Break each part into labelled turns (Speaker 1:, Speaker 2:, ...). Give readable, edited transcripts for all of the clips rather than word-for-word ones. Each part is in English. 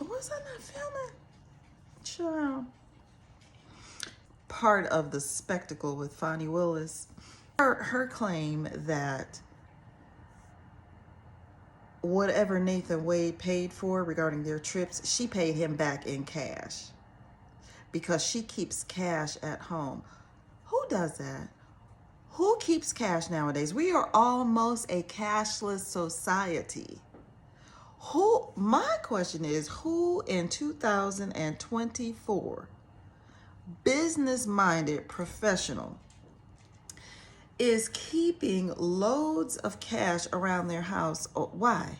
Speaker 1: Was I not filming? Child. Part of the spectacle with Fani Willis. Her claim that whatever Nathan Wade paid for regarding their trips, she paid him back in cash because she keeps cash at home. Who does that? Who keeps cash nowadays? We are almost a cashless society. My question is, who in 2024, business-minded professional, is keeping loads of cash around their house? Why?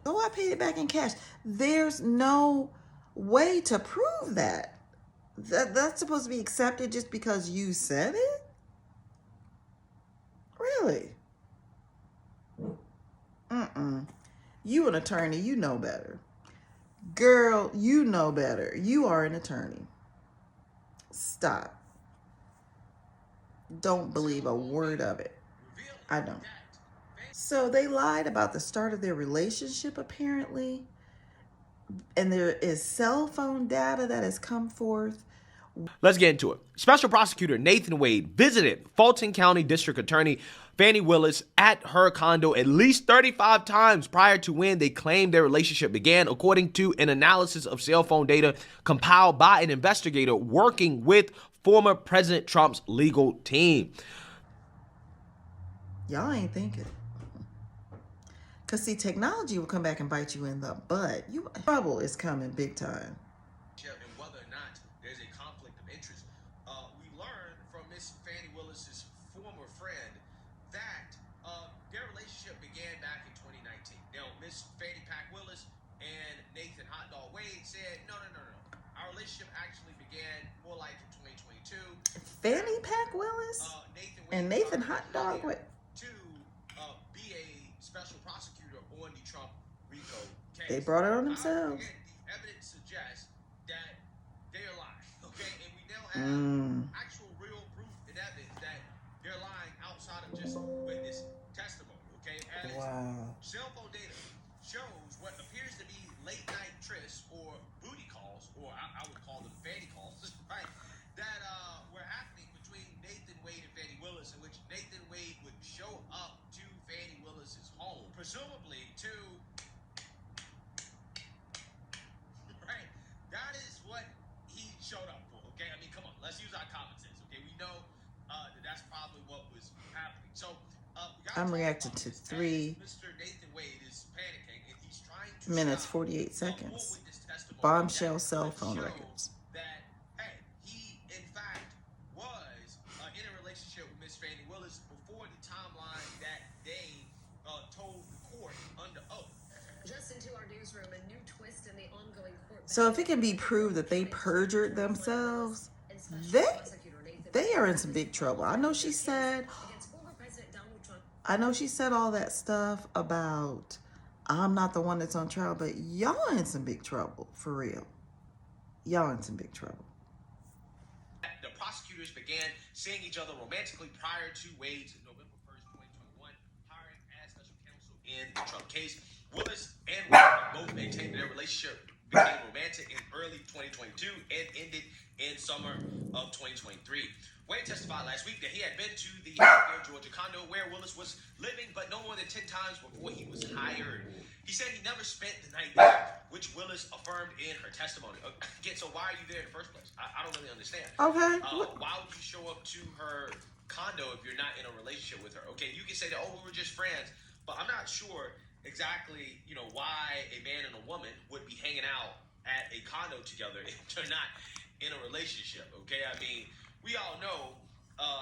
Speaker 1: Oh, I paid it back in cash. There's no way to prove that. That's supposed to be accepted just because you said it? Really? You an attorney, you know better. Girl, you know better. You are an attorney. Stop. Don't believe a word of it. I don't. So they lied about the start of their relationship, apparently. And there is cell phone data that has come forth.
Speaker 2: Let's get into it. Special Prosecutor Nathan Wade visited Fulton County District Attorney Fani Willis at her condo at least 35 times prior to when they claimed their relationship began, according to an analysis of cell phone data compiled by an investigator working with former President Trump's legal team.
Speaker 1: Y'all ain't thinking. Because, see, technology will come back and bite you in the butt. Trouble is coming big time.
Speaker 2: And whether or not there's a conflict of interest. We learned from Miss Fani Willis's former friend that their relationship began back in 2019. Now, Miss Fanny Pack Willis and Nathan Hot Dog Wade said, no. Our relationship actually began more like in 2022.
Speaker 1: Fanny Pack Willis and Nathan Hot Dog Wade.
Speaker 2: Be a special prosecutor on the Trump RICO case.
Speaker 1: They brought it on themselves.
Speaker 2: Again, the evidence suggests that they are lying, okay? And we now have actual real proof and evidence that they're lying outside of just witness testimony, okay? As cell phone data shows what appears to be late night trysts or booty calls, or I would call them Fanny calls, right? That were happening between Nathan Wade and Fani Willis, in which Nathan Wade would show up to Fani Willis's home, presumably to, right? That is what he showed up for, okay? I mean, come on, let's use our common sense, okay? We know that that's probably what was happening. So,
Speaker 1: I'm reacting to 3
Speaker 2: Mr. Nathan Wade is panicking, and he's trying to
Speaker 1: 48 seconds. Bombshell cell phone records.
Speaker 2: That, hey, he in fact was in a relationship with Miss Fani Willis before the timeline that they told the court under oath.
Speaker 3: Just into our newsroom, a new twist in the ongoing court.
Speaker 1: So if it can be proved that they perjured themselves, they are in some big trouble. I know she said all that stuff about I'm not the one that's on trial, but y'all in some big trouble, for real. Y'all in some big trouble.
Speaker 2: The prosecutors began seeing each other romantically prior to Wade's November 1st, 2021 hiring as special counsel in the Trump case. Willis and Wade both maintained their relationship became romantic in early 2022 and ended in summer of 2023. Wade testified last week that he had been to the Georgia condo where Willis was living, but no more than 10 times before he was hired. He said he never spent the night there, which Willis affirmed in her testimony. Again, so why are you there in the first place? I don't really understand.
Speaker 1: Okay.
Speaker 2: Why would you show up to her condo if you're not in a relationship with her? Okay, you can say that, oh, we were just friends, but I'm not sure exactly, why a man and a woman would be hanging out at a condo together if they're not in a relationship, okay? I mean, we all know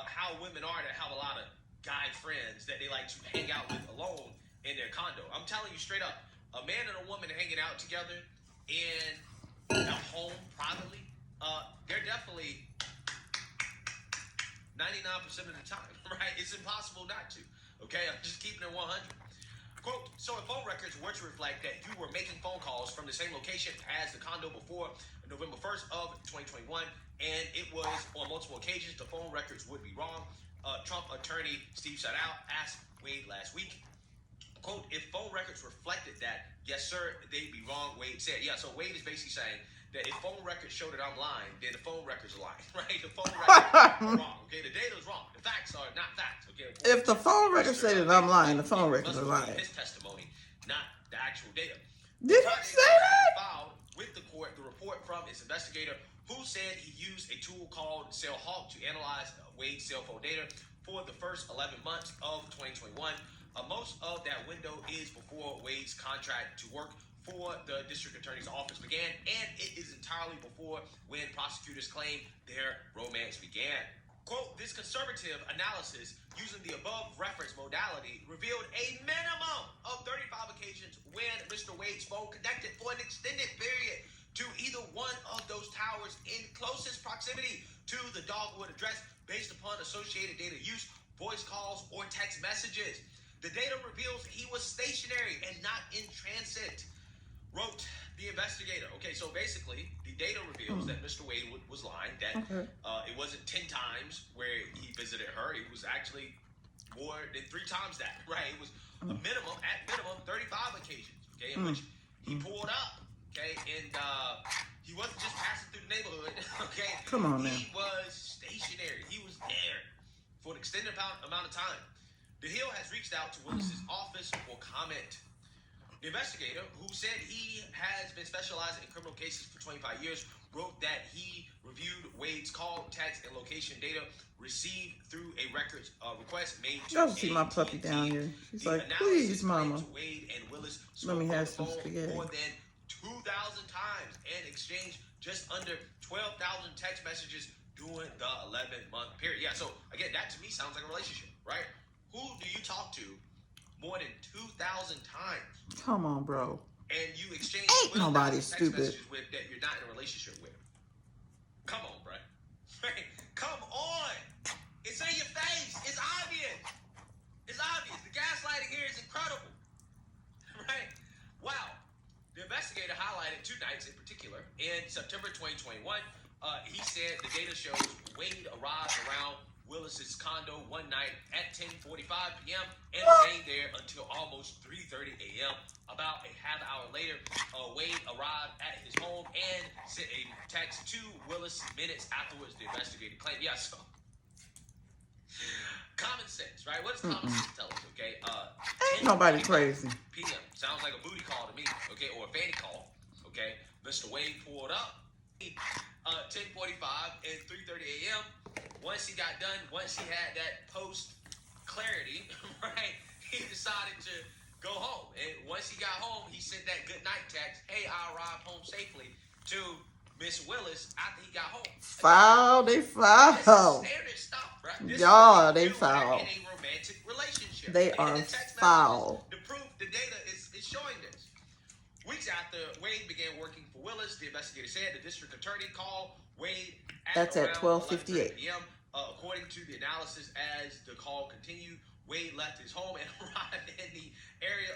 Speaker 2: how women are that have a lot of guy friends that they like to hang out with alone in their condo. I'm telling you straight up, a man and a woman hanging out together in a home privately, they're definitely 99% of the time, right? It's impossible not to, okay? I'm just keeping it 100. Quote, so if phone records were to reflect that you were making phone calls from the same location as the condo before November 1st of 2021, and it was on multiple occasions, the phone records would be wrong. Trump attorney Steve Sadow asked Wade last week, quote, if phone records reflected that Yes, sir, they'd be wrong, Wade said. Yeah, so Wade is basically saying that if phone records show that I'm lying, then the phone records are lying, right? The phone records are wrong, okay? The data's wrong. The facts are not facts, okay?
Speaker 1: If the phone records say that I'm lying, the phone records are lying.
Speaker 2: His testimony, not the actual data.
Speaker 1: Did he say that?
Speaker 2: Filed with the court the report from its investigator who said he used a tool called Hawk to analyze Wade's cell phone data for the first 11 months of 2021. Most of that window is before Wade's contract to work for the district attorney's office began, and it is entirely before when prosecutors claim their romance began. Quote, this conservative analysis using the above reference modality revealed a minimum of 35 occasions when Mr. Wade's phone connected for an extended period to either one of those towers in closest proximity to the Dogwood address based upon associated data use, voice calls, or text messages. The data reveals he was stationary and not in transit, wrote the investigator. Okay, so basically, the data reveals that Mr. Wade was lying, that it wasn't 10 times where he visited her. It was actually more than 3 times that, right? It was a minimum, at minimum, 35 occasions, okay, in which he pulled up, okay, and he wasn't just passing through the neighborhood, okay?
Speaker 1: Come on, man.
Speaker 2: He was stationary. He was there for an extended amount of time. The Hill has reached out to Willis's office for comment. The investigator, who said he has been specializing in criminal cases for 25 years, wrote that he reviewed Wade's call, text, and location data received through a records request made to
Speaker 1: Y'all see my puppy down here. She's like, please, mama.
Speaker 2: Wade and Willis
Speaker 1: Let me
Speaker 2: spoke on
Speaker 1: have
Speaker 2: the
Speaker 1: some
Speaker 2: phone
Speaker 1: spaghetti.
Speaker 2: more than 2,000 times and exchanged just under 12,000 text messages during the 11-month period. Yeah, so again, that to me sounds like a relationship, right? Who do you talk to more than 2,000 times?
Speaker 1: Come on, bro.
Speaker 2: And you exchange
Speaker 1: Ain't nobody
Speaker 2: text
Speaker 1: stupid.
Speaker 2: messages with that you're not in a relationship with. Come on, bro. Come on. It's in your face. It's obvious. It's obvious. The gaslighting here is incredible. Right? Wow. The investigator highlighted 2 nights in particular. In September 2021, he said the data shows Wade arrived around Willis's condo one night at 10:45 p.m. and remained there until almost 3:30 a.m. About a half hour later, Wade arrived at his home and sent a text to Willis minutes afterwards, the investigator claimed. Yeah, so common sense, right? What does common sense tell us, okay?
Speaker 1: Ain't nobody crazy.
Speaker 2: PM. Sounds like a booty call to me, okay? Or a Fani call, okay? Mr. Wade pulled up 10:45 and 3:30 a.m. Once he got done, once he had that post clarity, right, he decided to go home. And once he got home, he sent that good night text, hey, I arrived home safely, to Miss Willis after he got home.
Speaker 1: Foul, they foul.
Speaker 2: This is standard stuff, right? This
Speaker 1: Y'all,
Speaker 2: is
Speaker 1: they
Speaker 2: when
Speaker 1: foul.
Speaker 2: you're in a romantic relationship.
Speaker 1: They
Speaker 2: And
Speaker 1: are
Speaker 2: the text
Speaker 1: foul.
Speaker 2: messages, the proof, the data is showing this. Weeks after Wade began working for Willis, the investigator said the district attorney called Wade
Speaker 1: That's at
Speaker 2: around
Speaker 1: 12:58
Speaker 2: p.m. According to the analysis, as the call continued, Wade left his home and arrived in the area